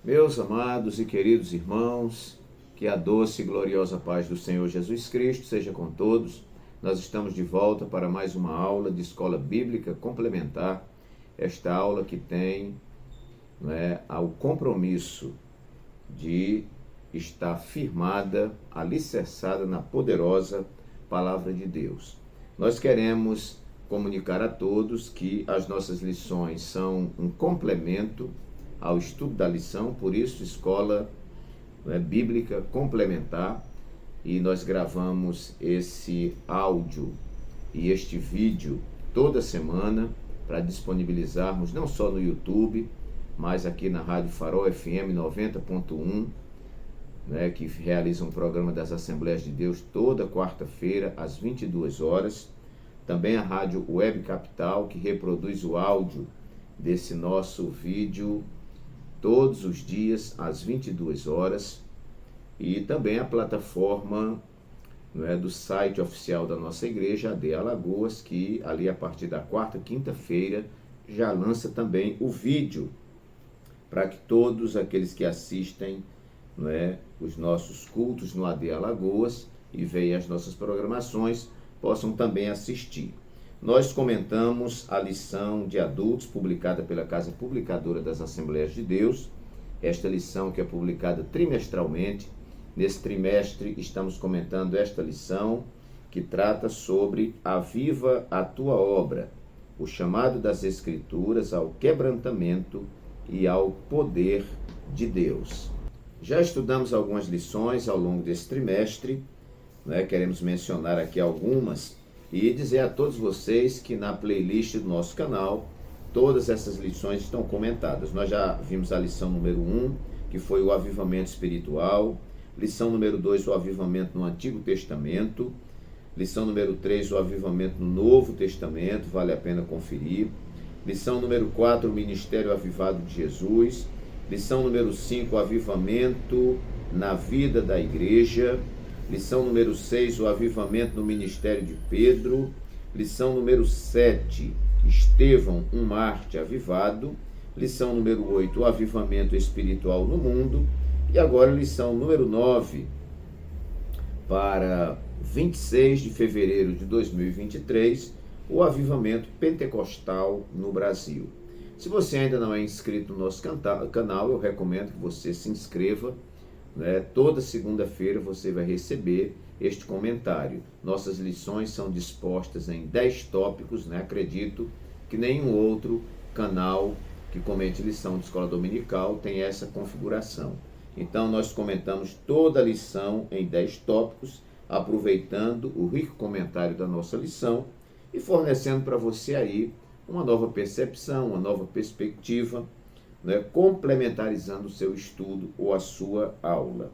Meus amados e queridos irmãos, que a doce e gloriosa paz do Senhor Jesus Cristo seja com todos. Nós estamos de volta para mais uma aula de Escola Bíblica Complementar, esta aula que tem o compromisso de estar firmada, alicerçada na poderosa Palavra de Deus. Nós queremos comunicar a todos que as nossas lições são um complemento ao estudo da lição, por isso Escola Bíblica Complementar, e nós gravamos esse áudio e este vídeo toda semana para disponibilizarmos não só no YouTube, mas aqui na Rádio Farol FM 90.1, que realiza um programa das Assembleias de Deus toda quarta-feira às 22 horas. Também a Rádio Web Capital, que reproduz o áudio desse nosso vídeo todos os dias às 22 horas. E também a plataforma do site oficial da nossa igreja, AD Alagoas, que ali a partir da quarta, quinta-feira já lança também o vídeo para que todos aqueles que assistem os nossos cultos no AD Alagoas e veem as nossas programações possam também assistir. Nós comentamos a lição de adultos publicada pela Casa Publicadora das Assembleias de Deus, esta lição que é publicada trimestralmente. Nesse trimestre estamos comentando esta lição que trata sobre Aviva a Tua Obra, o chamado das Escrituras ao quebrantamento e ao poder de Deus. Já estudamos algumas lições ao longo desse trimestre, queremos mencionar aqui algumas e dizer a todos vocês que na playlist do nosso canal, todas essas lições estão comentadas. Nós já vimos a lição número 1, que foi o avivamento espiritual, lição número 2, o avivamento no Antigo Testamento, lição número 3, o avivamento no Novo Testamento, vale a pena conferir, lição número 4, o ministério avivado de Jesus, lição número 5, o avivamento na vida da igreja, lição número 6, o avivamento no ministério de Pedro, lição número 7, Estevão, um Marte avivado, lição número 8, o avivamento espiritual no mundo, e agora lição número 9, para 26 de fevereiro de 2023, o avivamento pentecostal no Brasil. Se você ainda não é inscrito no nosso canal, eu recomendo que você se inscreva. Toda segunda-feira você vai receber este comentário. Nossas lições são dispostas em 10 tópicos, acredito que nenhum outro canal que comente lição de escola dominical tem essa configuração. Então nós comentamos toda a lição em 10 tópicos, aproveitando o rico comentário da nossa lição e fornecendo para você aí uma nova percepção, uma nova perspectiva, complementarizando o seu estudo ou a sua aula.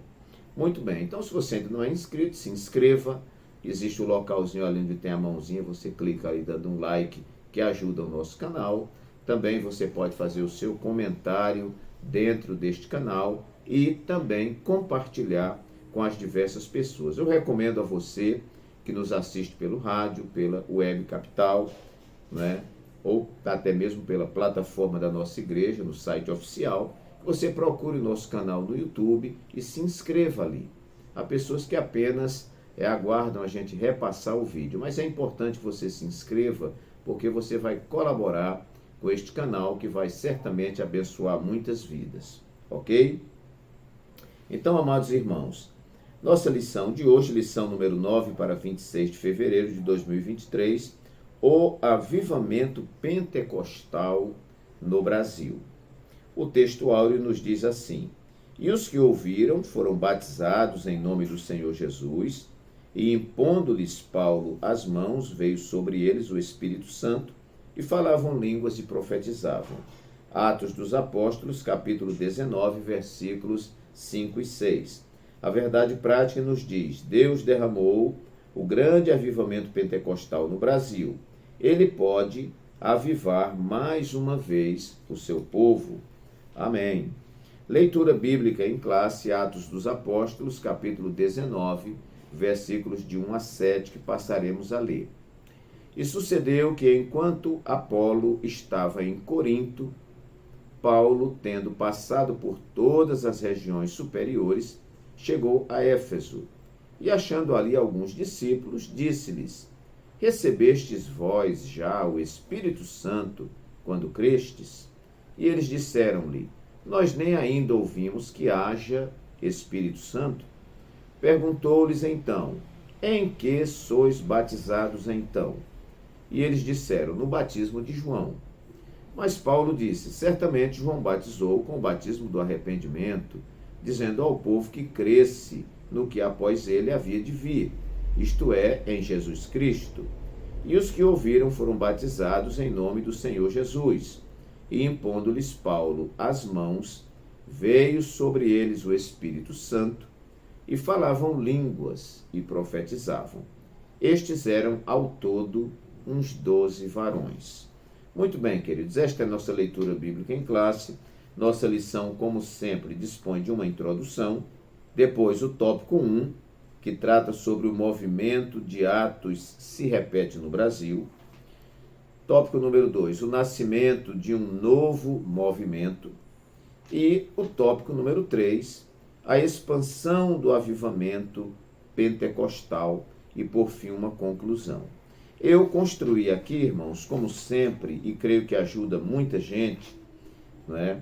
Muito bem, então se você ainda não é inscrito, se inscreva. Existe o localzinho ali onde tem a mãozinha, você clica aí dando um like que ajuda o nosso canal. Também você pode fazer o seu comentário dentro deste canal e também compartilhar com as diversas pessoas. Eu recomendo a você que nos assiste pelo rádio, pela Web Capital, ou até mesmo pela plataforma da nossa igreja, no site oficial, você procure o nosso canal no YouTube e se inscreva ali. Há pessoas que apenas aguardam a gente repassar o vídeo, mas é importante que você se inscreva, porque você vai colaborar com este canal que vai certamente abençoar muitas vidas, ok? Então, amados irmãos, nossa lição de hoje, lição número 9 para 26 de fevereiro de 2023, o avivamento pentecostal no Brasil. O texto áureo nos diz assim: e os que ouviram foram batizados em nome do Senhor Jesus, e impondo-lhes Paulo as mãos, veio sobre eles o Espírito Santo, e falavam línguas e profetizavam. Atos dos Apóstolos, capítulo 19, versículos 5 e 6. A verdade prática nos diz: Deus derramou o grande avivamento pentecostal no Brasil. Ele pode avivar mais uma vez o seu povo. Amém. Leitura bíblica em classe, Atos dos Apóstolos, capítulo 19, versículos de 1 a 7, que passaremos a ler. E sucedeu que, enquanto Apolo estava em Corinto, Paulo, tendo passado por todas as regiões superiores, chegou a Éfeso, e achando ali alguns discípulos, disse-lhes: recebestes vós já o Espírito Santo quando crestes? E eles disseram-lhe: nós nem ainda ouvimos que haja Espírito Santo. Perguntou-lhes então: em que sois batizados então? E eles disseram: no batismo de João. Mas Paulo disse: certamente João batizou com o batismo do arrependimento, dizendo ao povo que cresce no que após ele havia de vir, isto é, em Jesus Cristo. E os que ouviram foram batizados em nome do Senhor Jesus. E impondo-lhes Paulo as mãos, veio sobre eles o Espírito Santo, e falavam línguas e profetizavam. Estes eram ao todo uns 12 varões. Muito bem, queridos, esta é a nossa leitura bíblica em classe. Nossa lição, como sempre, dispõe de uma introdução, depois o tópico 1, que trata sobre o movimento de Atos se repete no Brasil. Tópico número 2, o nascimento de um novo movimento. E o tópico número 3, a expansão do avivamento pentecostal e, por fim, uma conclusão. Eu construí aqui, irmãos, como sempre, e creio que ajuda muita gente, não é?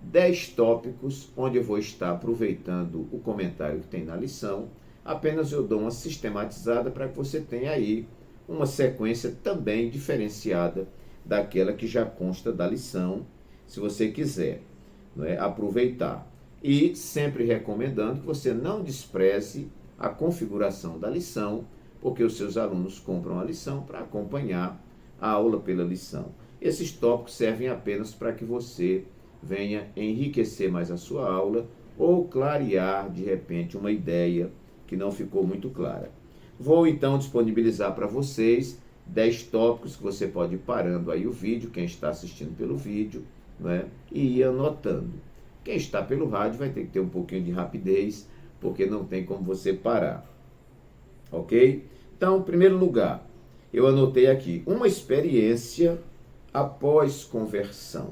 10 tópicos, onde eu vou estar aproveitando o comentário que tem na lição. Apenas eu dou uma sistematizada para que você tenha aí uma sequência também diferenciada daquela que já consta da lição, se você quiser, não é, aproveitar. E sempre recomendando que você não despreze a configuração da lição, porque os seus alunos compram a lição para acompanhar a aula pela lição. Esses tópicos servem apenas para que você venha enriquecer mais a sua aula ou clarear, de repente, uma ideia que não ficou muito clara. Vou, então, disponibilizar para vocês 10 tópicos que você pode ir parando aí o vídeo, quem está assistindo pelo vídeo, não é? E ir anotando. Quem está pelo rádio vai ter que ter um pouquinho de rapidez, porque não tem como você parar. Ok? Então, em primeiro lugar, eu anotei aqui, uma experiência após conversão.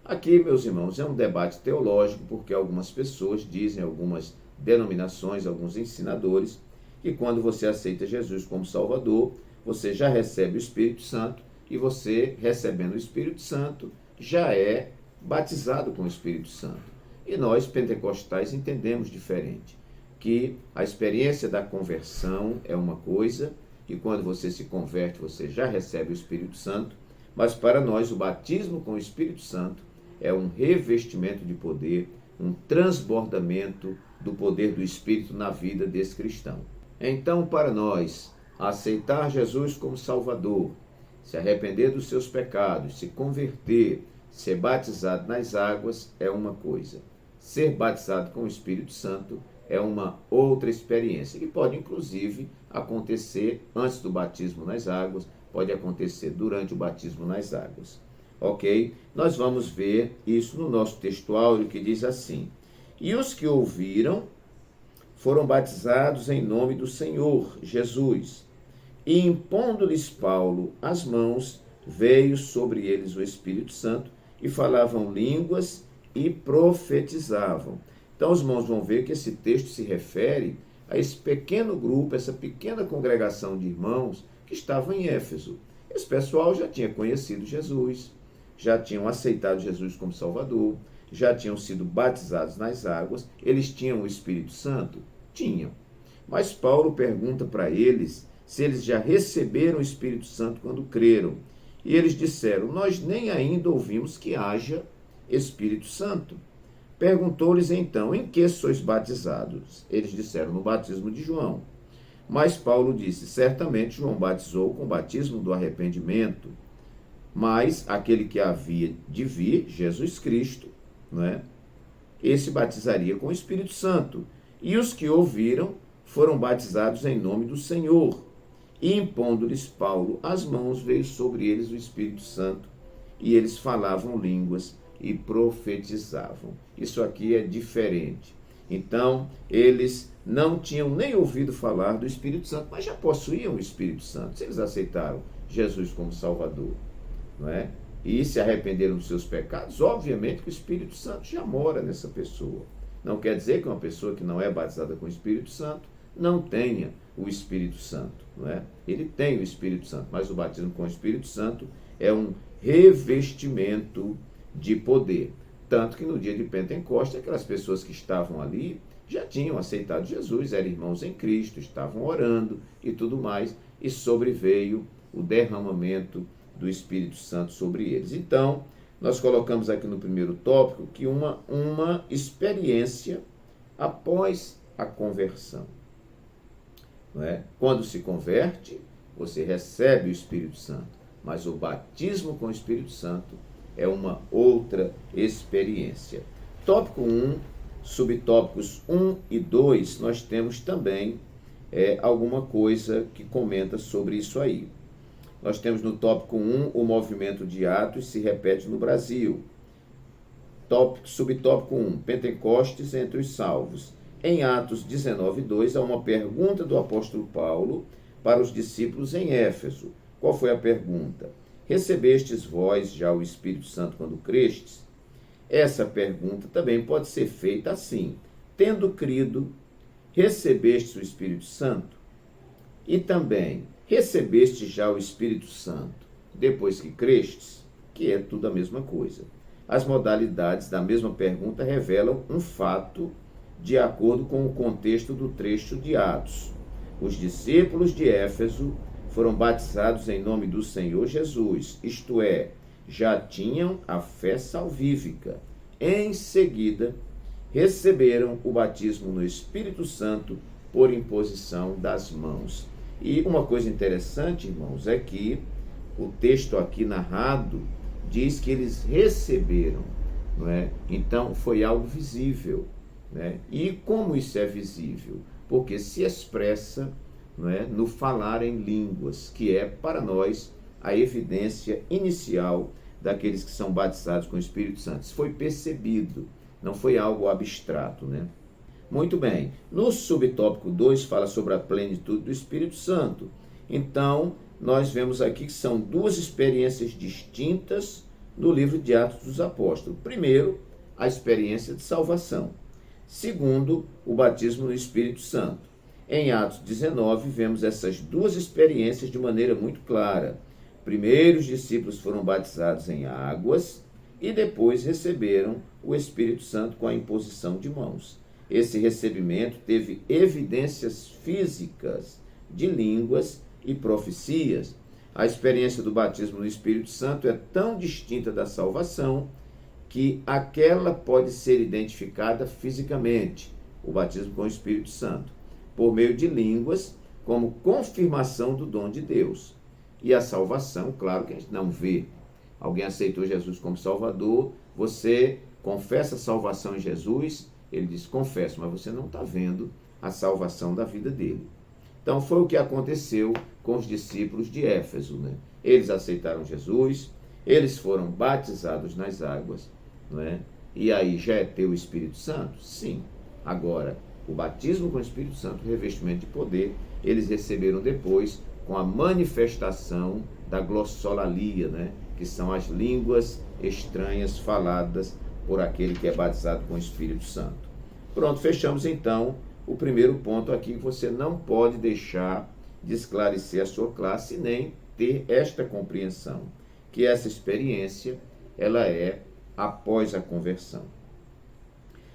Aqui, meus irmãos, é um debate teológico, porque algumas pessoas dizem, algumas denominações, alguns ensinadores, que quando você aceita Jesus como Salvador, você já recebe o Espírito Santo, e você, recebendo o Espírito Santo, já é batizado com o Espírito Santo. E nós, pentecostais, entendemos diferente, que a experiência da conversão é uma coisa, e quando você se converte, você já recebe o Espírito Santo, mas para nós o batismo com o Espírito Santo é um revestimento de poder, um transbordamento do poder do Espírito na vida desse cristão. Então, para nós, aceitar Jesus como Salvador, se arrepender dos seus pecados, se converter, ser batizado nas águas é uma coisa. Ser batizado com o Espírito Santo é uma outra experiência, que pode, inclusive, acontecer antes do batismo nas águas, pode acontecer durante o batismo nas águas. Ok? Nós vamos ver isso no nosso texto áureo, que diz assim: e os que ouviram foram batizados em nome do Senhor Jesus, e impondo-lhes Paulo as mãos, veio sobre eles o Espírito Santo, e falavam línguas e profetizavam. Então os irmãos vão ver que esse texto se refere a esse pequeno grupo, essa pequena congregação de irmãos que estavam em Éfeso. Esse pessoal já tinha conhecido Jesus, já tinham aceitado Jesus como Salvador, já tinham sido batizados nas águas, eles tinham o Espírito Santo? Tinham. Mas Paulo pergunta para eles se eles já receberam o Espírito Santo quando creram. E eles disseram: nós nem ainda ouvimos que haja Espírito Santo. Perguntou-lhes então: em que sois batizados? Eles disseram: no batismo de João. Mas Paulo disse: certamente João batizou com o batismo do arrependimento, mas aquele que havia de vir, Jesus Cristo, não é? Esse batizaria com o Espírito Santo. E os que ouviram foram batizados em nome do Senhor. E impondo-lhes Paulo as mãos, veio sobre eles o Espírito Santo, e eles falavam línguas e profetizavam. Isso aqui é diferente. Então, eles não tinham nem ouvido falar do Espírito Santo, mas já possuíam o Espírito Santo, se eles aceitaram Jesus como Salvador, não é? e se arrependeram dos seus pecados, obviamente que o Espírito Santo já mora nessa pessoa. Não quer dizer que uma pessoa que não é batizada com o Espírito Santo não tenha o Espírito Santo, não é? Ele tem o Espírito Santo, mas o batismo com o Espírito Santo é um revestimento de poder. Tanto que no dia de Pentecostes, aquelas pessoas que estavam ali já tinham aceitado Jesus, eram irmãos em Cristo, estavam orando e tudo mais, e sobreveio o derramamento do Espírito Santo sobre eles. Então, nós colocamos aqui no primeiro tópico que uma experiência após a conversão. Não é? Quando se converte, você recebe o Espírito Santo, mas o batismo com o Espírito Santo é uma outra experiência. Tópico 1, subtópicos 1 e 2, nós temos também alguma coisa que comenta sobre isso aí. Nós temos no tópico 1, o movimento de Atos se repete no Brasil. Subtópico 1, Pentecostes entre os salvos. Em Atos 19:2, há uma pergunta do apóstolo Paulo para os discípulos em Éfeso. Qual foi a pergunta? Recebestes vós já o Espírito Santo quando crestes? Essa pergunta também pode ser feita assim: tendo crido, recebestes o Espírito Santo? E também, recebeste já o Espírito Santo depois que crestes? Que é tudo a mesma coisa. As modalidades da mesma pergunta revelam um fato de acordo com o contexto do trecho de Atos. Os discípulos de Éfeso foram batizados em nome do Senhor Jesus, isto é, já tinham a fé salvífica. Em seguida, receberam o batismo no Espírito Santo por imposição das mãos. E uma coisa interessante, irmãos, é que o texto aqui narrado diz que eles receberam, não é? Então foi algo visível, né? E como isso é visível? Porque se expressa, não é, no falar em línguas, que é para nós a evidência inicial daqueles que são batizados com o Espírito Santo. Isso foi percebido, não foi algo abstrato, né? Muito bem. No subtópico 2 fala sobre a plenitude do Espírito Santo. Então, nós vemos aqui que são duas experiências distintas no livro de Atos dos Apóstolos. Primeiro, a experiência de salvação. Segundo, o batismo no Espírito Santo. Em Atos 19, vemos essas duas experiências de maneira muito clara. Primeiro, os discípulos foram batizados em águas e depois receberam o Espírito Santo com a imposição de mãos. Esse recebimento teve evidências físicas de línguas e profecias. A experiência do batismo no Espírito Santo é tão distinta da salvação que aquela pode ser identificada fisicamente, o batismo com o Espírito Santo, por meio de línguas, como confirmação do dom de Deus. E a salvação, claro que a gente não vê. Alguém aceitou Jesus como Salvador, você confessa a salvação em Jesus, ele diz, confesso, mas você não está vendo a salvação da vida dele. Então foi o que aconteceu com os discípulos de Éfeso, né? Eles aceitaram Jesus, eles foram batizados nas águas, não é? E aí já é ter o Espírito Santo? Sim. Agora, o batismo com o Espírito Santo, o revestimento de poder, eles receberam depois com a manifestação da glossolalia, né? Que são as línguas estranhas faladas por aquele que é batizado com o Espírito Santo. Pronto, fechamos então o primeiro ponto aqui, que você não pode deixar de esclarecer a sua classe nem ter esta compreensão, que essa experiência, ela é após a conversão.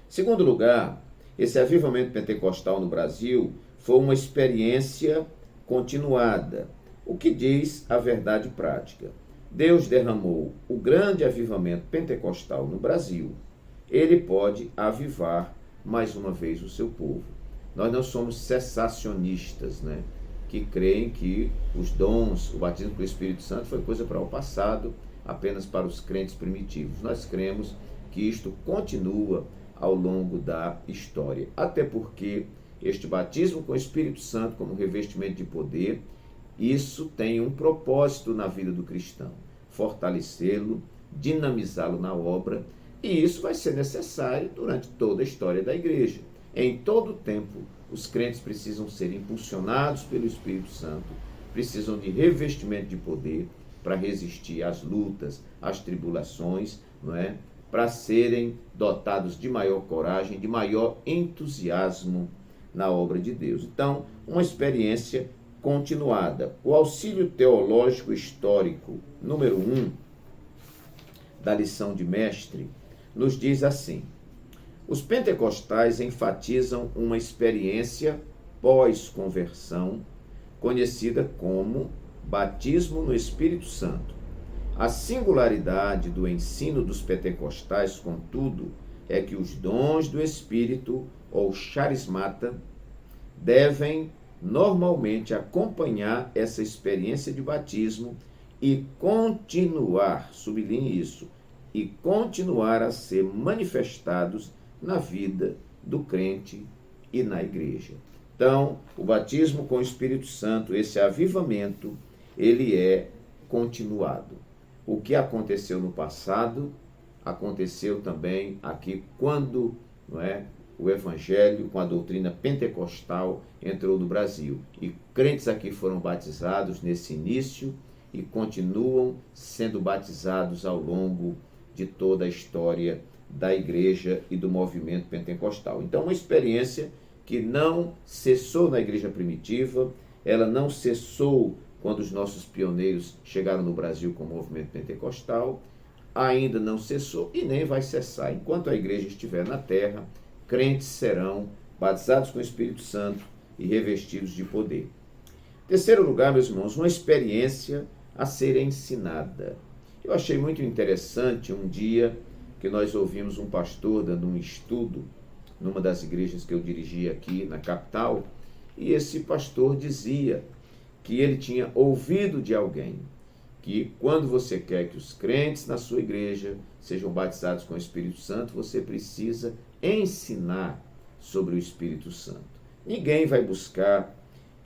Segundo lugar, esse avivamento pentecostal no Brasil foi uma experiência continuada. O que diz a verdade prática? Deus derramou o grande avivamento pentecostal no Brasil. Ele pode avivar mais uma vez o seu povo. Nós não somos cessacionistas, né? Que creem que os dons, o batismo com o Espírito Santo foi coisa para o passado, apenas para os crentes primitivos. Nós cremos que isto continua ao longo da história. Até porque este batismo com o Espírito Santo como revestimento de poder, isso tem um propósito na vida do cristão: fortalecê-lo, dinamizá-lo na obra, e isso vai ser necessário durante toda a história da igreja. Em todo tempo, os crentes precisam ser impulsionados pelo Espírito Santo, precisam de revestimento de poder, para resistir às lutas, às tribulações, não é? Para serem dotados de maior coragem, de maior entusiasmo na obra de Deus. Então, uma experiência continuada. O auxílio teológico histórico número 1 da lição de mestre nos diz assim: os pentecostais enfatizam uma experiência pós-conversão, conhecida como batismo no Espírito Santo. A singularidade do ensino dos pentecostais, contudo, é que os dons do Espírito, ou charismata, devem normalmente acompanhar essa experiência de batismo e continuar, sublinhe isso, e continuar a ser manifestados na vida do crente e na igreja. Então, o batismo com o Espírito Santo, esse avivamento, ele é continuado. O que aconteceu no passado, aconteceu também aqui quando, não é, o evangelho com a doutrina pentecostal entrou no Brasil. E crentes aqui foram batizados nesse início e continuam sendo batizados ao longo de toda a história da igreja e do movimento pentecostal. Então, uma experiência que não cessou na igreja primitiva, ela não cessou quando os nossos pioneiros chegaram no Brasil com o movimento pentecostal, ainda não cessou e nem vai cessar. Enquanto a igreja estiver na terra, crentes serão batizados com o Espírito Santo e revestidos de poder. Terceiro lugar, meus irmãos, uma experiência a ser ensinada. Eu achei muito interessante um dia que nós ouvimos um pastor dando um estudo numa das igrejas que eu dirigi aqui na capital, e esse pastor dizia que ele tinha ouvido de alguém que quando você quer que os crentes na sua igreja sejam batizados com o Espírito Santo, você precisa ensinar sobre o Espírito Santo. Ninguém vai buscar,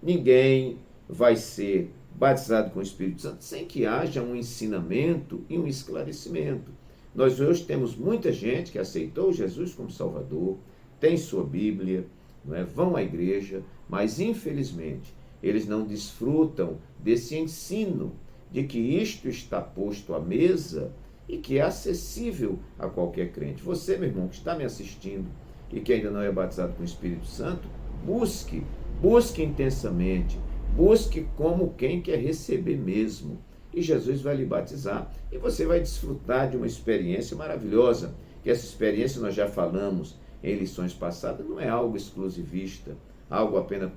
ninguém vai ser batizado com o Espírito Santo sem que haja um ensinamento e um esclarecimento. Nós hoje temos muita gente que aceitou Jesus como Salvador, tem sua Bíblia, não é? Vão à igreja, mas infelizmente eles não desfrutam desse ensino de que isto está posto à mesa e que é acessível a qualquer crente. Você, meu irmão, que está me assistindo e que ainda não é batizado com o Espírito Santo, busque intensamente, busque como quem quer receber mesmo. E Jesus vai lhe batizar e você vai desfrutar de uma experiência maravilhosa, que essa experiência nós já falamos em lições passadas, não é algo exclusivista, algo apenas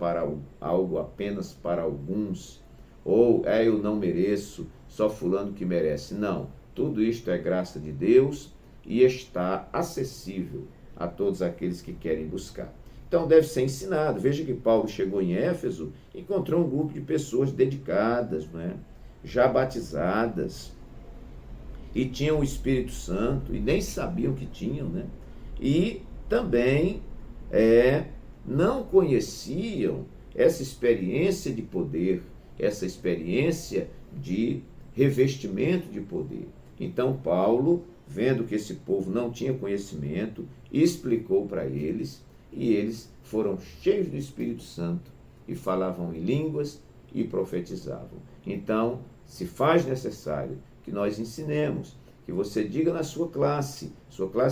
para alguns, ou eu não mereço, só fulano que merece. Não, tudo isto é graça de Deus e está acessível a todos aqueles que querem buscar. Então deve ser ensinado. Veja que Paulo chegou em Éfeso e encontrou um grupo de pessoas dedicadas, não é? Já batizadas, e tinham o Espírito Santo, e nem sabiam que tinham, né? E também não conheciam essa experiência de poder, essa experiência de revestimento de poder. Então Paulo, vendo que esse povo não tinha conhecimento, explicou para eles, e eles foram cheios do Espírito Santo e falavam em línguas e profetizavam. Então, se faz necessário que nós ensinemos, que você diga na sua classe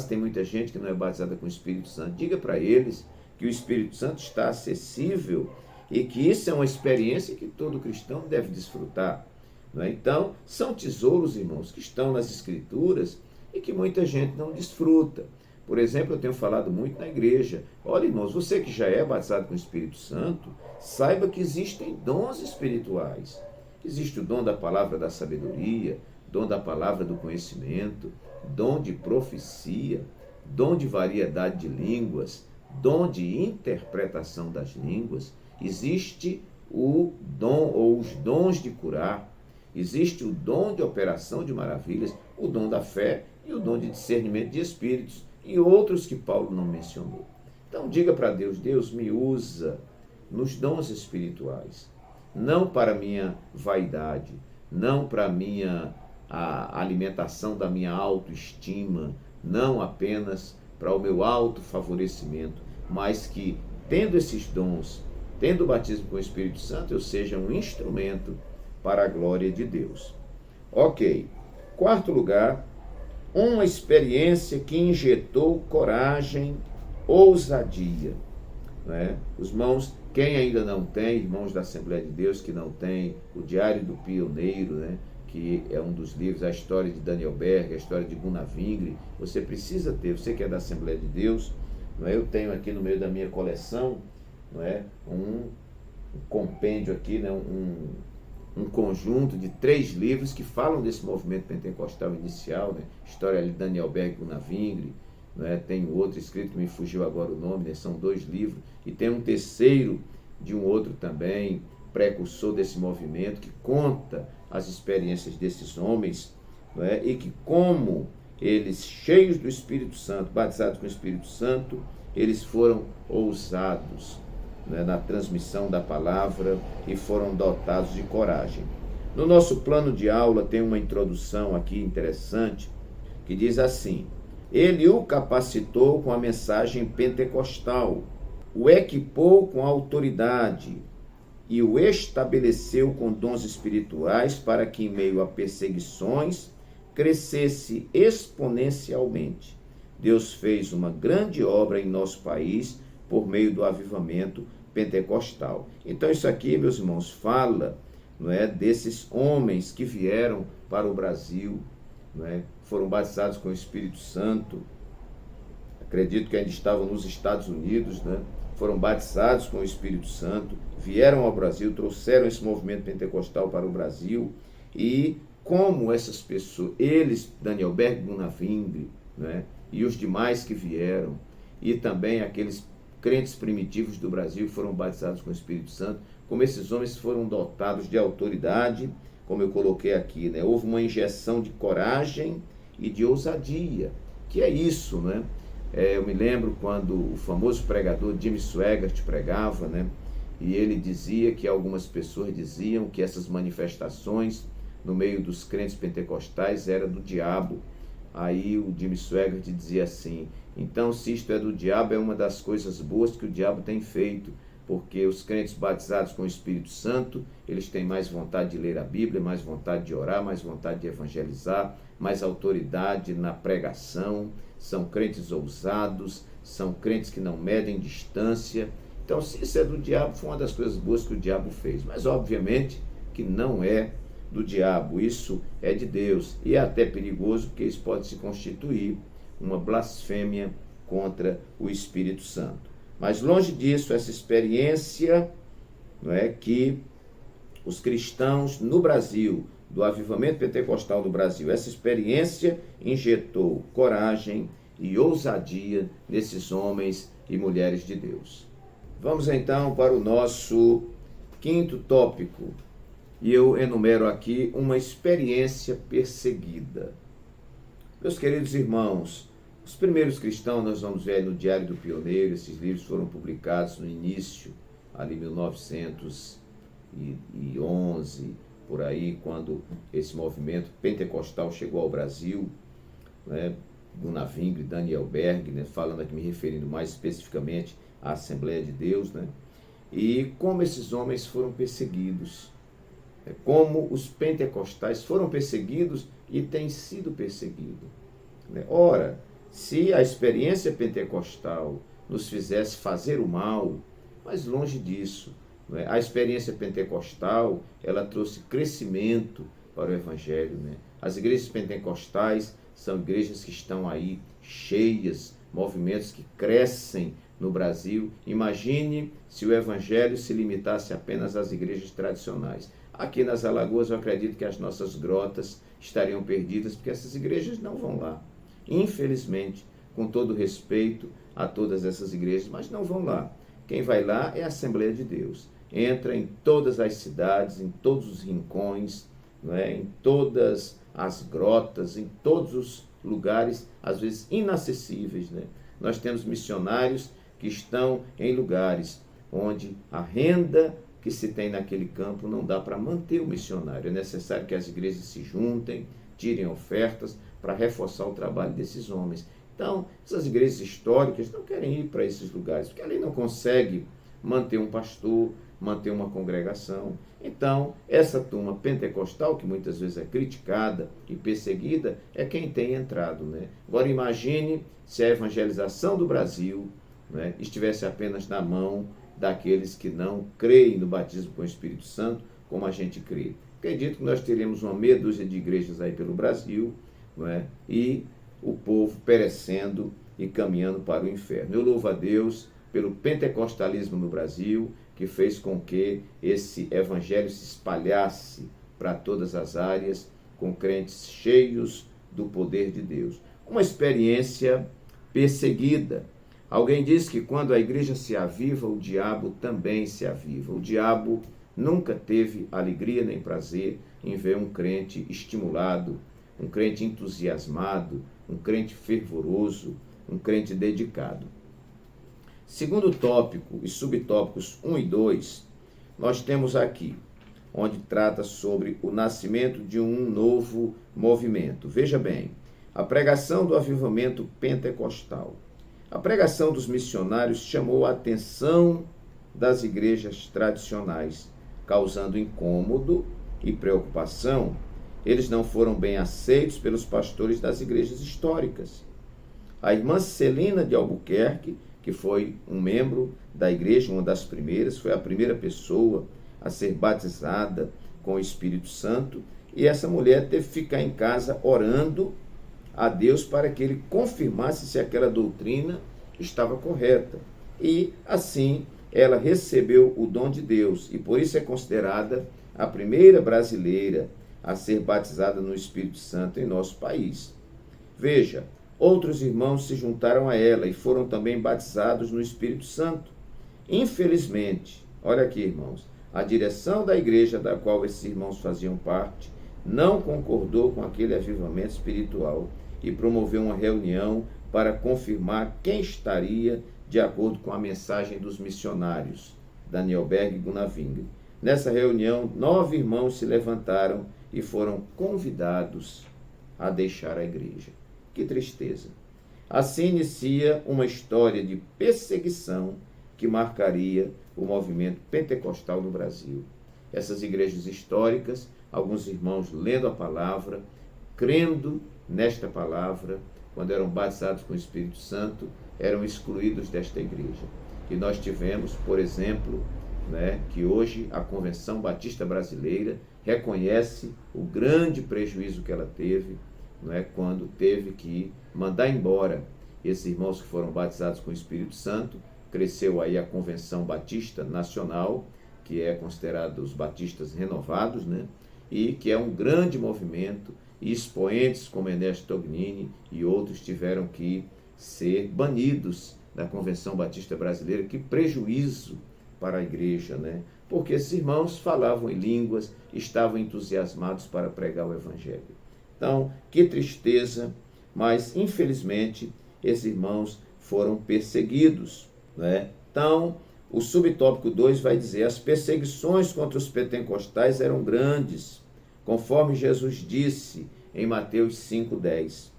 tem muita gente que não é batizada com o Espírito Santo, diga para eles que o Espírito Santo está acessível e que isso é uma experiência que todo cristão deve desfrutar. Não é? Então, são tesouros, irmãos, que estão nas Escrituras e que muita gente não desfruta. Por exemplo, eu tenho falado muito na igreja. Olha, irmãos, você que já é batizado com o Espírito Santo, saiba que existem dons espirituais. Existe o dom da palavra da sabedoria, dom da palavra do conhecimento, dom de profecia, dom de variedade de línguas, dom de interpretação das línguas. Existe o dom ou os dons de curar, existe o dom de operação de maravilhas, o dom da fé e o dom de discernimento de espíritos e outros que Paulo não mencionou. Então diga para Deus: Deus, me usa nos dons espirituais, não para minha vaidade, não para a alimentação da minha autoestima, não apenas para o meu autofavorecimento, mas que, tendo esses dons, tendo o batismo com o Espírito Santo, eu seja um instrumento para a glória de Deus. Ok. Quarto lugar, uma experiência que injetou coragem, ousadia. Né? Os irmãos, quem ainda não tem, irmãos da Assembleia de Deus que não tem o Diário do Pioneiro, né? Que é um dos livros, a história de Daniel Berg, a história de Gunnar Wingre, você precisa ter, você que é da Assembleia de Deus, não é? Eu tenho aqui no meio da minha coleção, não é? um compêndio aqui, né? um conjunto de 3 livros que falam desse movimento pentecostal inicial, né? História de Daniel Berg e Gunnar Wingre, né? Tem outro escrito que me fugiu agora o nome, né? São 2 livros, e tem um terceiro de um outro também, precursor desse movimento, que conta as experiências desses homens, né? E que como eles, cheios do Espírito Santo, batizados com o Espírito Santo, eles foram ousados, né, na transmissão da palavra e foram dotados de coragem. No nosso plano de aula tem uma introdução aqui interessante que diz assim: ele o capacitou com a mensagem pentecostal, o equipou com autoridade e o estabeleceu com dons espirituais para que, em meio a perseguições, crescesse exponencialmente. Deus fez uma grande obra em nosso país por meio do avivamento pentecostal. Então isso aqui, meus irmãos, fala, não é, desses homens que vieram para o Brasil, não é, foram batizados com o Espírito Santo, acredito que ainda estavam nos Estados Unidos, né, foram batizados com o Espírito Santo, vieram ao Brasil, trouxeram esse movimento pentecostal para o Brasil, e como essas pessoas, eles, Daniel Berg, Gunnar Wingre, né, e os demais que vieram, e também aqueles crentes primitivos do Brasil foram batizados com o Espírito Santo, como esses homens foram dotados de autoridade, como eu coloquei aqui, né? Houve uma injeção de coragem e de ousadia, que é isso, né? Eu me lembro quando o famoso pregador Jimmy Swaggart pregava, né? E ele dizia que algumas pessoas diziam que essas manifestações no meio dos crentes pentecostais era do diabo. Aí o Jimmy Swaggart dizia assim: então, se isto é do diabo, é uma das coisas boas que o diabo tem feito, porque os crentes batizados com o Espírito Santo, eles têm mais vontade de ler a Bíblia, mais vontade de orar, mais vontade de evangelizar, mais autoridade na pregação, são crentes ousados, são crentes que não medem distância. Então, se isso é do diabo, foi uma das coisas boas que o diabo fez, mas obviamente que não é do diabo, isso é de Deus, e é até perigoso, porque isso pode se constituir uma blasfêmia contra o Espírito Santo. Mas longe disso, essa experiência, não é, que os cristãos no Brasil, do avivamento pentecostal do Brasil, essa experiência injetou coragem e ousadia nesses homens e mulheres de Deus. Vamos então para o nosso 5º tópico, e eu enumero aqui uma experiência perseguida. Meus queridos irmãos, os primeiros cristãos, nós vamos ver no Diário do Pioneiro, esses livros foram publicados no início, ali 1911, por aí, quando esse movimento pentecostal chegou ao Brasil, né? Gunnar Wingre, Daniel Berg, né? Falando aqui, me referindo mais especificamente à Assembleia de Deus, né? E como esses homens foram perseguidos, como os pentecostais foram perseguidos e têm sido perseguidos. Ora, se a experiência pentecostal nos fizesse fazer o mal, mas longe disso, não é? A experiência pentecostal, ela trouxe crescimento para o Evangelho, né? As igrejas pentecostais são igrejas que estão aí cheias, movimentos que crescem no Brasil. Imagine se o Evangelho se limitasse apenas às igrejas tradicionais. Aqui nas Alagoas, eu acredito que as nossas grotas estariam perdidas, porque essas igrejas não vão lá. Infelizmente, com todo respeito a todas essas igrejas, mas não vão lá. Quem vai lá é a Assembleia de Deus. Entra em todas as cidades, em todos os rincões, não é? Em todas as grotas, em todos os lugares, às vezes inacessíveis, né? Nós temos missionários que estão em lugares onde a renda que se tem naquele campo não dá para manter o missionário. É necessário que as igrejas se juntem, tirem ofertas para reforçar o trabalho desses homens. Então, essas igrejas históricas não querem ir para esses lugares, porque ali não consegue manter um pastor, manter uma congregação. Então, essa turma pentecostal, que muitas vezes é criticada e perseguida, é quem tem entrado, né? Agora imagine se a evangelização do Brasil, né, estivesse apenas na mão daqueles que não creem no batismo com o Espírito Santo, como a gente crê. Acredito que nós teremos uma meia dúzia de igrejas aí pelo Brasil, não é? E o povo perecendo e caminhando para o inferno. Eu louvo a Deus pelo pentecostalismo no Brasil, que fez com que esse evangelho se espalhasse para todas as áreas, com crentes cheios do poder de Deus. Uma experiência perseguida. Alguém diz que quando a igreja se aviva, o diabo também se aviva. O diabo nunca teve alegria nem prazer em ver um crente estimulado, um crente entusiasmado, um crente fervoroso, um crente dedicado. Segundo tópico e subtópicos 1 e 2, nós temos aqui, onde trata sobre o nascimento de um novo movimento. Veja bem, a pregação do avivamento pentecostal. A pregação dos missionários chamou a atenção das igrejas tradicionais, causando incômodo e preocupação. Eles não foram bem aceitos pelos pastores das igrejas históricas. A irmã Celina de Albuquerque, que foi um membro da igreja, uma das primeiras, foi a primeira pessoa a ser batizada com o Espírito Santo, e essa mulher teve que ficar em casa orando a Deus para que ele confirmasse se aquela doutrina estava correta. E assim ela recebeu o dom de Deus, e por isso é considerada a primeira brasileira a ser batizada no Espírito Santo em nosso país. Veja, outros irmãos se juntaram a ela e foram também batizados no Espírito Santo. Infelizmente, olha aqui, irmãos, a direção da igreja da qual esses irmãos faziam parte não concordou com aquele avivamento espiritual e promoveu uma reunião para confirmar quem estaria de acordo com a mensagem dos missionários, Daniel Berg e Gunnar Wingre. Nessa reunião, 9 irmãos se levantaram e foram convidados a deixar a igreja. Que tristeza! Assim inicia uma história de perseguição que marcaria o movimento pentecostal no Brasil. Essas igrejas históricas, alguns irmãos lendo a palavra, crendo nesta palavra, quando eram batizados com o Espírito Santo, eram excluídos desta igreja. E nós tivemos, por exemplo, que hoje a Convenção Batista Brasileira reconhece o grande prejuízo que ela teve, quando teve que mandar embora esses irmãos que foram batizados com o Espírito Santo. Cresceu aí a Convenção Batista Nacional, que é considerada os batistas renovados, e que é um grande movimento, e expoentes como Ernesto Tognini e outros tiveram que ser banidos da Convenção Batista Brasileira. Que prejuízo para a igreja, porque esses irmãos falavam em línguas, estavam entusiasmados para pregar o Evangelho. Então, que tristeza, mas infelizmente esses irmãos foram perseguidos. Então, o subtópico 2 vai dizer: as perseguições contra os pentecostais eram grandes, conforme Jesus disse em Mateus 5,10.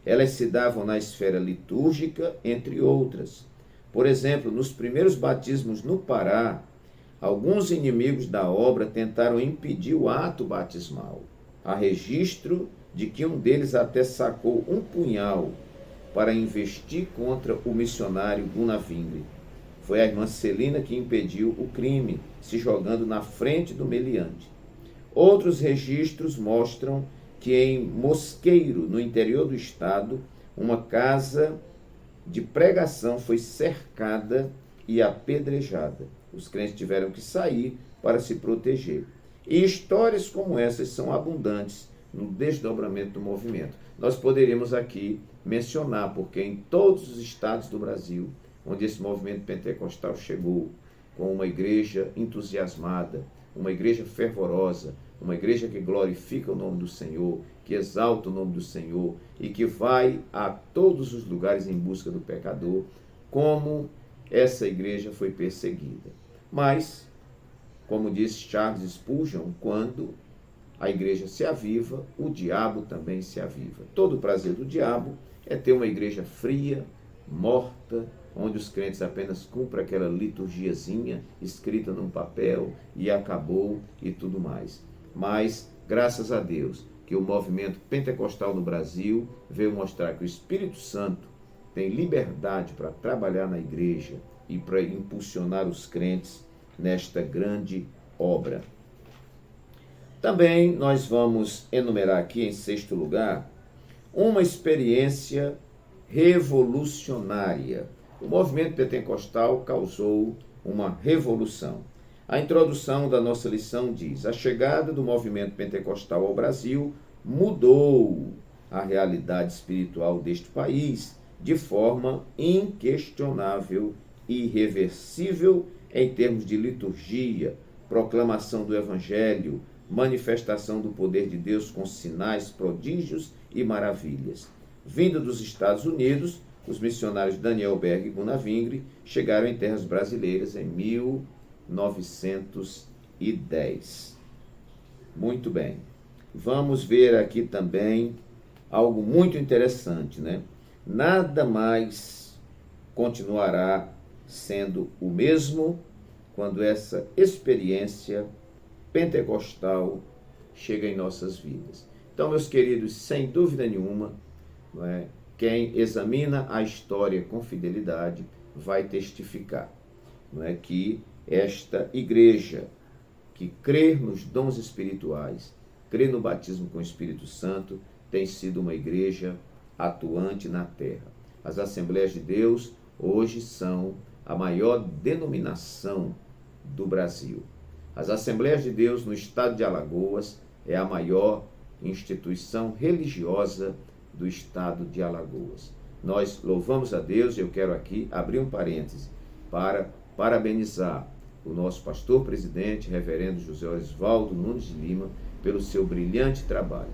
Elas se davam na esfera litúrgica, entre outras. Por exemplo, nos primeiros batismos no Pará, alguns inimigos da obra tentaram impedir o ato batismal. Há registro de que um deles até sacou um punhal para investir contra o missionário Gunnar Wingre. Foi a irmã Celina que impediu o crime, se jogando na frente do meliante. Outros registros mostram que em Mosqueiro, no interior do estado, uma casa de pregação foi cercada e apedrejada. Os crentes tiveram que sair para se proteger. E histórias como essas são abundantes no desdobramento do movimento. Nós poderíamos aqui mencionar, porque em todos os estados do Brasil, onde esse movimento pentecostal chegou, com uma igreja entusiasmada, uma igreja fervorosa, uma igreja que glorifica o nome do Senhor, que exalta o nome do Senhor e que vai a todos os lugares em busca do pecador, como essa igreja foi perseguida. Mas, como disse Charles Spurgeon, quando a igreja se aviva, o diabo também se aviva. Todo o prazer do diabo é ter uma igreja fria, morta, onde os crentes apenas cumprem aquela liturgiazinha escrita num papel e acabou e tudo mais. Mas, graças a Deus, que o movimento pentecostal no Brasil veio mostrar que o Espírito Santo tem liberdade para trabalhar na igreja e para impulsionar os crentes nesta grande obra. Também nós vamos enumerar aqui, em sexto lugar, uma experiência revolucionária. O movimento pentecostal causou uma revolução. A introdução da nossa lição diz: a chegada do movimento pentecostal ao Brasil mudou a realidade espiritual deste país de forma inquestionável e irreversível em termos de liturgia, proclamação do Evangelho, manifestação do poder de Deus com sinais, prodígios e maravilhas. Vindo dos Estados Unidos, os missionários Daniel Berg e Bunavingre chegaram em terras brasileiras em 1910. Muito bem. Vamos ver aqui também algo muito interessante, né? Nada mais continuará sendo o mesmo quando essa experiência pentecostal chega em nossas vidas. Então, meus queridos, sem dúvida nenhuma, não é, quem examina a história com fidelidade vai testificar, não é, que esta igreja que crê nos dons espirituais, crê no batismo com o Espírito Santo, tem sido uma igreja atuante na terra. As Assembleias de Deus hoje são a maior denominação do Brasil. As Assembleias de Deus no estado de Alagoas é a maior instituição religiosa do estado de Alagoas. Nós louvamos a Deus, e eu quero aqui abrir um parêntese para parabenizar o nosso pastor presidente, reverendo José Osvaldo Nunes de Lima, pelo seu brilhante trabalho,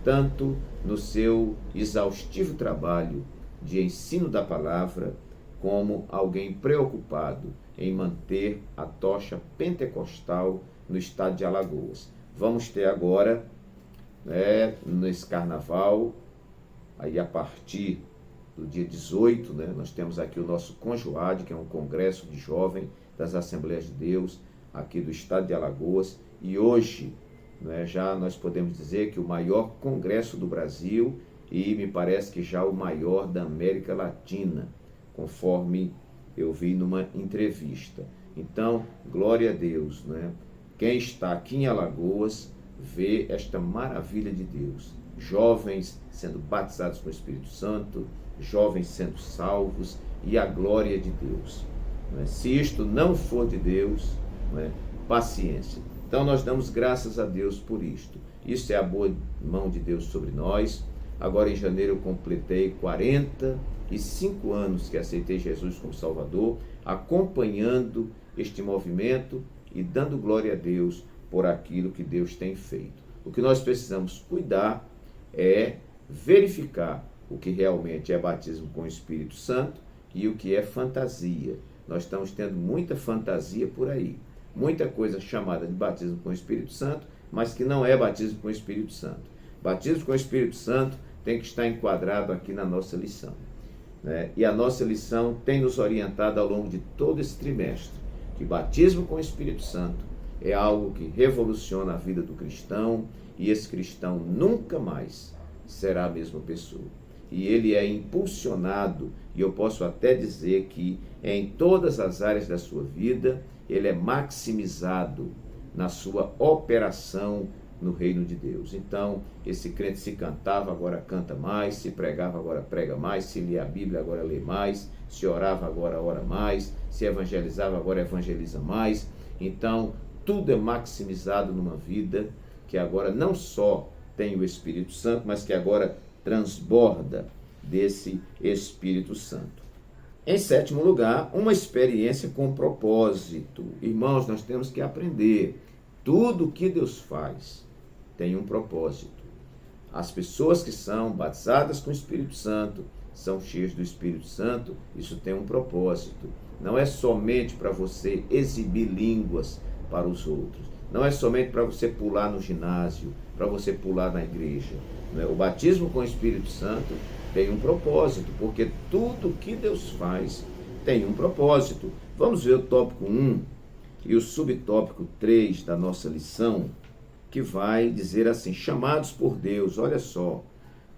tanto no seu exaustivo trabalho de ensino da palavra, como alguém preocupado em manter a tocha pentecostal no estado de Alagoas. Vamos ter agora, nesse carnaval, aí a partir do dia 18, nós temos aqui o nosso Conjoade, que é um congresso de jovem das Assembleias de Deus, aqui do estado de Alagoas, e hoje já nós podemos dizer que o maior congresso do Brasil e me parece que já o maior da América Latina, conforme eu vi numa entrevista. Então, glória a Deus, Quem está aqui em Alagoas vê esta maravilha de Deus. Jovens sendo batizados com o Espírito Santo, jovens sendo salvos e a glória de Deus. Se isto não for de Deus, paciência. Então nós damos graças a Deus por isto. Isso é a boa mão de Deus sobre nós. Agora em janeiro eu completei 45 anos que aceitei Jesus como Salvador, acompanhando este movimento e dando glória a Deus por aquilo que Deus tem feito. O que nós precisamos cuidar é verificar o que realmente é batismo com o Espírito Santo e o que é fantasia. Nós estamos tendo muita fantasia por aí, muita coisa chamada de batismo com o Espírito Santo, mas que não é batismo com o Espírito Santo. Batismo com o Espírito Santo tem que estar enquadrado aqui na nossa lição, E a nossa lição tem nos orientado ao longo de todo esse trimestre, que batismo com o Espírito Santo é algo que revoluciona a vida do cristão, e esse cristão nunca mais será a mesma pessoa. E ele é impulsionado, e eu posso até dizer que em todas as áreas da sua vida, ele é maximizado na sua operação no reino de Deus. Então, esse crente se cantava, agora canta mais, se pregava, agora prega mais, se lia a Bíblia, agora lê mais, se orava, agora ora mais, se evangelizava, agora evangeliza mais. Então, tudo é maximizado numa vida que agora não só tem o Espírito Santo, mas que agora transborda desse Espírito Santo. Em sétimo lugar, uma experiência com propósito. Irmãos, nós temos que aprender. Tudo que Deus faz tem um propósito. As pessoas que são batizadas com o Espírito Santo, são cheias do Espírito Santo, isso tem um propósito. Não é somente para você exibir línguas para os outros. Não é somente para você pular no ginásio, para você pular na igreja. O batismo com o Espírito Santo tem um propósito, porque tudo que Deus faz tem um propósito. Vamos ver o tópico 1 e o subtópico 3 da nossa lição, que vai dizer assim: chamados por Deus. Olha só,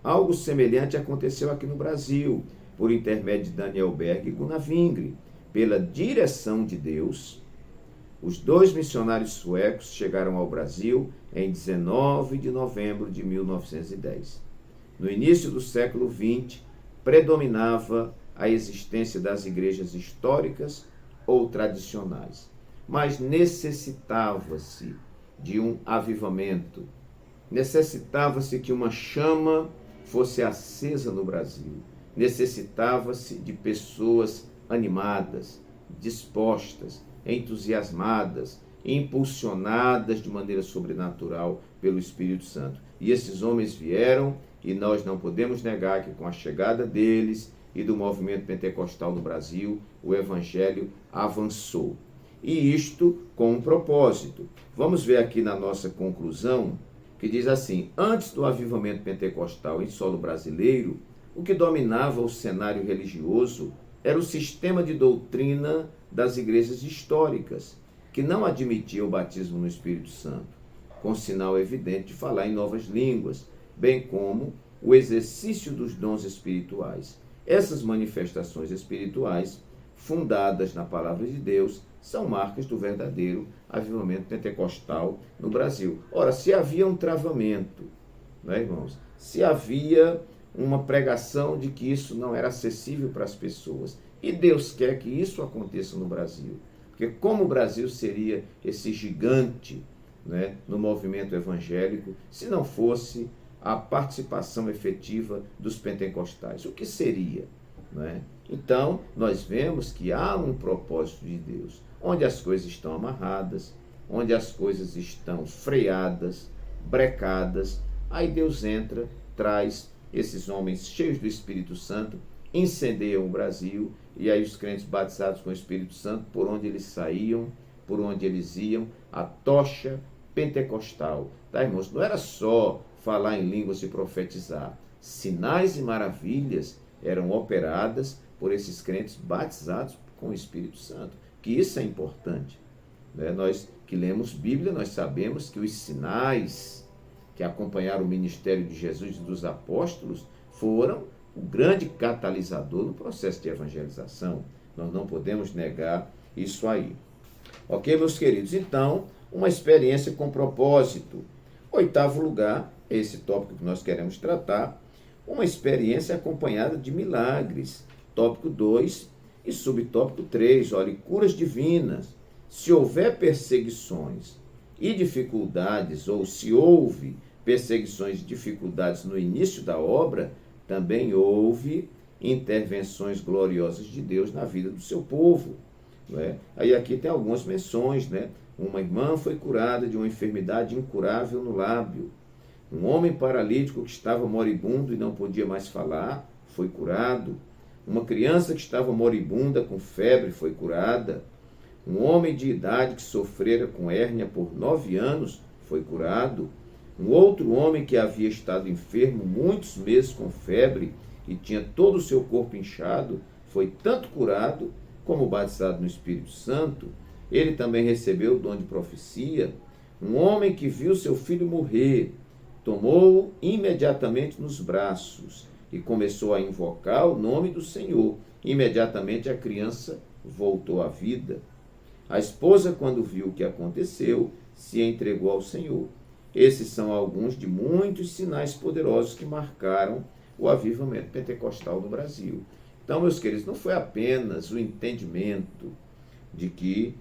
algo semelhante aconteceu aqui no Brasil, por intermédio de Daniel Berg e Gunnar Wingre. Pela direção de Deus, os 2 missionários suecos chegaram ao Brasil em 19 de novembro de 1910. No início do século XX, predominava a existência das igrejas históricas ou tradicionais, mas necessitava-se de um avivamento, necessitava-se que uma chama fosse acesa no Brasil, necessitava-se de pessoas animadas, dispostas, entusiasmadas, impulsionadas de maneira sobrenatural pelo Espírito Santo. E esses homens vieram, e nós não podemos negar que com a chegada deles e do movimento pentecostal no Brasil, o Evangelho avançou. E isto com um propósito. Vamos ver aqui na nossa conclusão, que diz assim: antes do avivamento pentecostal em solo brasileiro, o que dominava o cenário religioso era o sistema de doutrina das igrejas históricas, que não admitia o batismo no Espírito Santo, com sinal evidente de falar em novas línguas, bem como o exercício dos dons espirituais. Essas manifestações espirituais, fundadas na palavra de Deus, são marcas do verdadeiro avivamento pentecostal no Brasil. Ora, se havia um travamento, né, irmãos? Se havia uma pregação de que isso não era acessível para as pessoas, e Deus quer que isso aconteça no Brasil, porque como o Brasil seria esse gigante, né, no movimento evangélico, se não fosse a participação efetiva dos pentecostais? O que seria? Né? Então, nós vemos que há um propósito de Deus, onde as coisas estão amarradas, onde as coisas estão freadas, brecadas, aí Deus entra, traz esses homens cheios do Espírito Santo, incendeiam o Brasil, e aí os crentes batizados com o Espírito Santo, por onde eles saíam, por onde eles iam, a tocha pentecostal. Tá, irmãos? Não era só falar em línguas e profetizar. Sinais e maravilhas eram operadas por esses crentes batizados com o Espírito Santo, que isso é importante. Né? Nós que lemos Bíblia, nós sabemos que os sinais que acompanharam o ministério de Jesus e dos apóstolos foram o grande catalisador no processo de evangelização. Nós não podemos negar isso aí. Ok, meus queridos? Então, uma experiência com propósito. 8º lugar, esse tópico que nós queremos tratar, uma experiência acompanhada de milagres. Tópico 2 e subtópico 3, olha, curas divinas. Se houver perseguições e dificuldades, ou se houve perseguições e dificuldades no início da obra, também houve intervenções gloriosas de Deus na vida do seu povo. Não é? Aí aqui tem algumas menções, né? Uma irmã foi curada de uma enfermidade incurável no lábio. Um homem paralítico que estava moribundo e não podia mais falar, foi curado. Uma criança que estava moribunda com febre foi curada. Um homem de idade que sofrera com hérnia por 9 anos foi curado. Um outro homem que havia estado enfermo muitos meses com febre e tinha todo o seu corpo inchado, foi tanto curado como batizado no Espírito Santo. Ele também recebeu o dom de profecia. Um homem que viu seu filho morrer, tomou-o imediatamente nos braços e começou a invocar o nome do Senhor. Imediatamente a criança voltou à vida. A esposa, quando viu o que aconteceu, se entregou ao Senhor. Esses são alguns de muitos sinais poderosos que marcaram o avivamento pentecostal no Brasil. Então, meus queridos, não foi apenas o entendimento de que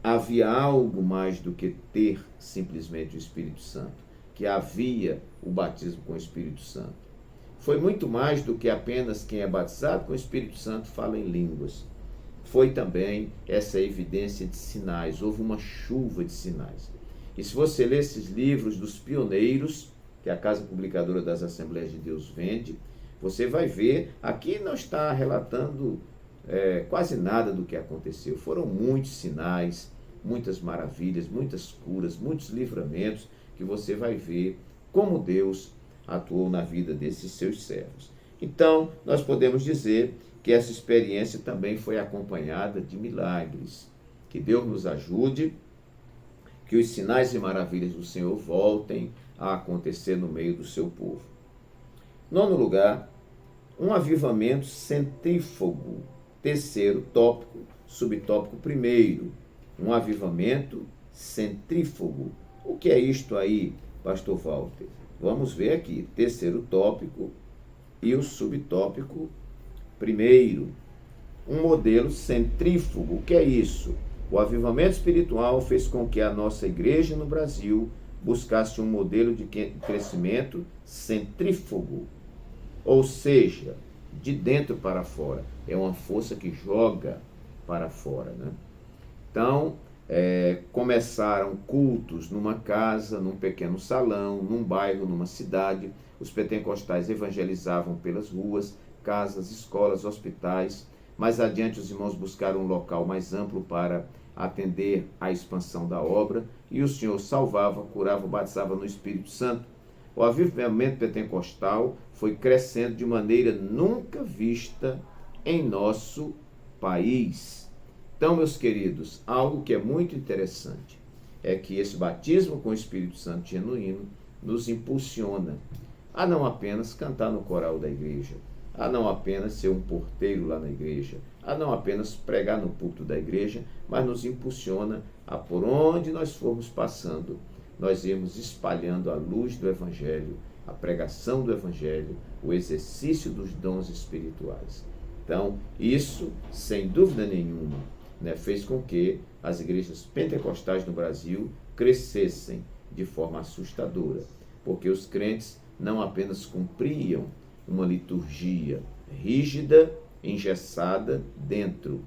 havia algo mais do que ter simplesmente o Espírito Santo, que havia o batismo com o Espírito Santo. Foi muito mais do que apenas quem é batizado com o Espírito Santo fala em línguas. Foi também essa evidência de sinais, houve uma chuva de sinais. E se você ler esses livros dos pioneiros, que a Casa Publicadora das Assembleias de Deus vende, você vai ver, aqui não está relatando quase nada do que aconteceu. Foram muitos sinais, muitas maravilhas, muitas curas, muitos livramentos, que você vai ver como Deus atuou na vida desses seus servos. Então, nós podemos dizer que essa experiência também foi acompanhada de milagres. Que Deus nos ajude, que os sinais e maravilhas do Senhor voltem a acontecer no meio do seu povo. Nono lugar, um avivamento centrífugo. Terceiro tópico, subtópico primeiro, um avivamento centrífugo. O que é isto aí, pastor Walter? Vamos ver aqui, terceiro tópico e o subtópico primeiro. Um modelo centrífugo, o que é isso? O avivamento espiritual fez com que a nossa igreja no Brasil buscasse um modelo de crescimento centrífugo, ou seja, de dentro para fora. É uma força que joga para fora, né? Então, começaram cultos numa casa, num pequeno salão, num bairro, numa cidade. Os pentecostais evangelizavam pelas ruas, casas, escolas, hospitais. Mais adiante, os irmãos buscaram um local mais amplo para atender à expansão da obra, e o Senhor salvava, curava, batizava no Espírito Santo. O avivamento pentecostal foi crescendo de maneira nunca vista em nosso país. Então, meus queridos, algo que é muito interessante é que esse batismo com o Espírito Santo genuíno nos impulsiona a não apenas cantar no coral da igreja, a não apenas ser um porteiro lá na igreja, a não apenas pregar no púlpito da igreja, mas nos impulsiona a, por onde nós formos passando, nós irmos espalhando a luz do Evangelho, a pregação do Evangelho, o exercício dos dons espirituais. Então, isso, sem dúvida nenhuma, fez com que as igrejas pentecostais no Brasil crescessem de forma assustadora, porque os crentes não apenas cumpriam uma liturgia rígida, engessada dentro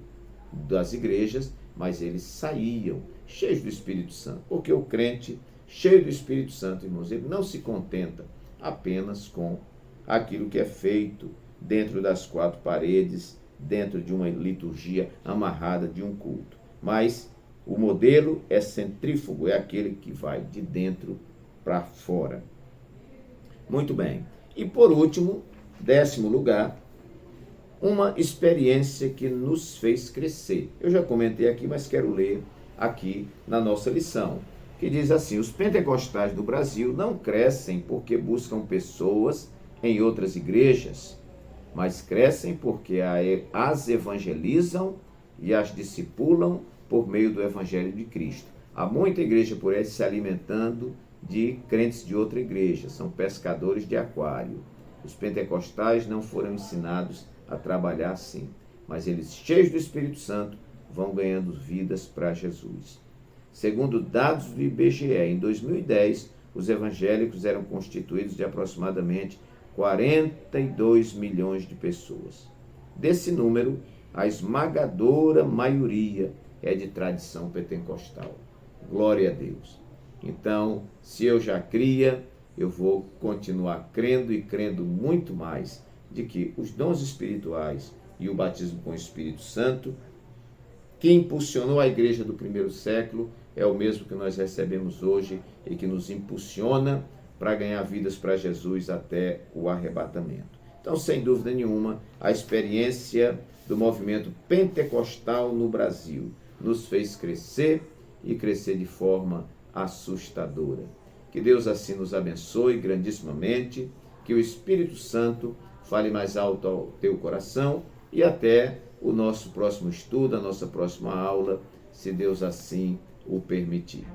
das igrejas, mas eles saíam cheios do Espírito Santo, porque o crente cheio do Espírito Santo, irmãos, ele não se contenta apenas com aquilo que é feito dentro das quatro paredes, dentro de uma liturgia amarrada de um culto, mas o modelo é centrífugo, é aquele que vai de dentro para fora. Muito bem. E por último, 10º lugar, uma experiência que nos fez crescer. Eu já comentei aqui, mas quero ler aqui na nossa lição, que diz assim: os pentecostais do Brasil não crescem porque buscam pessoas em outras igrejas, mas crescem porque as evangelizam e as discipulam por meio do Evangelho de Cristo. Há muita igreja por aí se alimentando de crentes de outra igreja, são pescadores de aquário. Os pentecostais não foram ensinados a trabalhar assim, mas eles, cheios do Espírito Santo, vão ganhando vidas para Jesus. Segundo dados do IBGE, em 2010, os evangélicos eram constituídos de aproximadamente 42 milhões de pessoas. Desse número, a esmagadora maioria é de tradição pentecostal. Glória a Deus. Então, se eu já cria, eu vou continuar crendo e crendo muito mais de que os dons espirituais e o batismo com o Espírito Santo, que impulsionou a igreja do primeiro século, é o mesmo que nós recebemos hoje e que nos impulsiona para ganhar vidas para Jesus até o arrebatamento. Então, sem dúvida nenhuma, a experiência do movimento pentecostal no Brasil nos fez crescer e crescer de forma assustadora. Que Deus assim nos abençoe grandissimamente, que o Espírito Santo fale mais alto ao teu coração e até o nosso próximo estudo, a nossa próxima aula, se Deus assim o permitir.